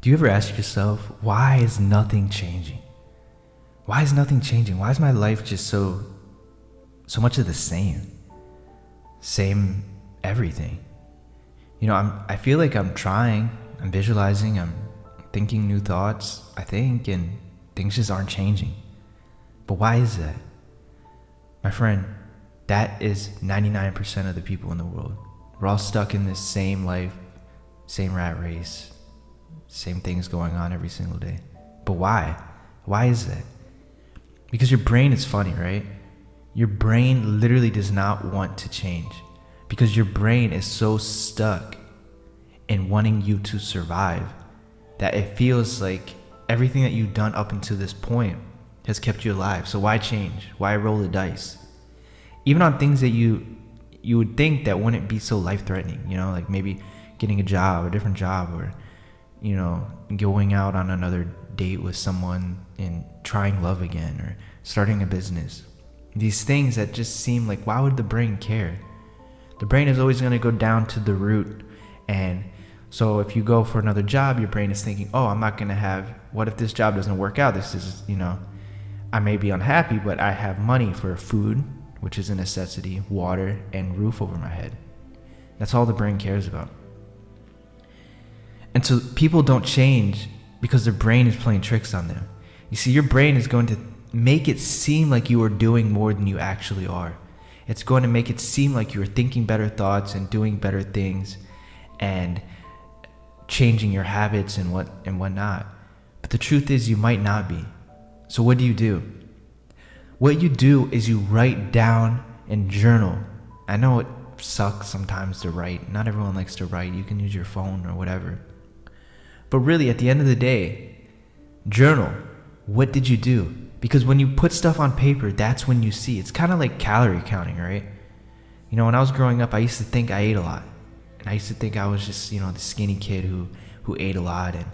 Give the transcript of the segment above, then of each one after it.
Do you ever ask yourself, why is nothing changing? Why is nothing changing? Why is my life just so much of the same? Same everything. I feel like I'm trying, I'm visualizing, I'm thinking new thoughts, I think, and things just aren't changing. But why is that? My friend, that is 99% of the people in the world. We're all stuck in this same life, same rat race, same things going on every single day. But why? Why is that? Because your brain is funny, right? Your brain literally does not want to change because your brain is so stuck in wanting you to survive that it feels like everything that you've done up until this point has kept you alive. So why change? Why roll the dice? Even on things that you would think that wouldn't be so life-threatening, like maybe getting a job, a different job, or going out on another date with someone and trying love again, or starting a business. These things that just seem like, why would the brain care? The brain is always going to go down to the root. And so if you go for another job, your brain is thinking, oh, I'm not going to have, what if this job doesn't work out? This is, I may be unhappy, but I have money for food, which is a necessity, water, and roof over my head. That's all the brain cares about. And so people don't change because their brain is playing tricks on them. You see, your brain is going to make it seem like you are doing more than you actually are. It's going to make it seem like you are thinking better thoughts and doing better things and changing your habits and whatnot. But the truth is you might not be. So what do? What you do is you write down and journal. I know it sucks sometimes to write. Not everyone likes to write. You can use your phone or whatever. But really, at the end of the day, journal. What did you do? Because when you put stuff on paper, that's when you see. It's kind of like calorie counting, right? When I was growing up, I used to think I ate a lot. And I used to think I was just, the skinny kid who ate a lot. And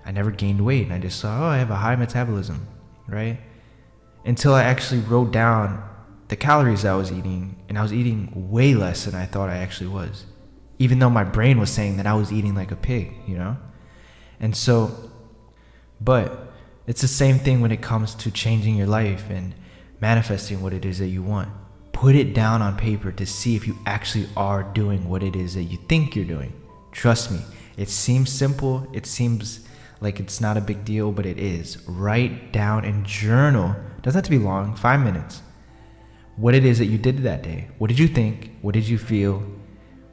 I never gained weight. And I just saw, I have a high metabolism, right? Until I actually wrote down the calories I was eating. And I was eating way less than I thought I actually was. Even though my brain was saying that I was eating like a pig, And so, but it's the same thing when it comes to changing your life and manifesting what it is that you want. Put it down on paper to see if you actually are doing what it is that you think you're doing. Trust me, it seems simple. It seems like it's not a big deal, but it is. Write down and journal. Doesn't have to be long, 5 minutes. What it is that you did that day. What did you think? What did you feel?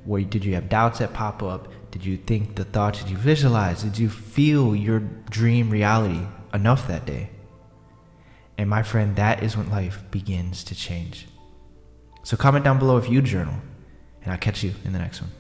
Did you have doubts that pop up? Did you think the thoughts? Did you visualize? Did you feel your dream reality enough that day? And my friend, that is when life begins to change. So comment down below if you journal, and I'll catch you in the next one.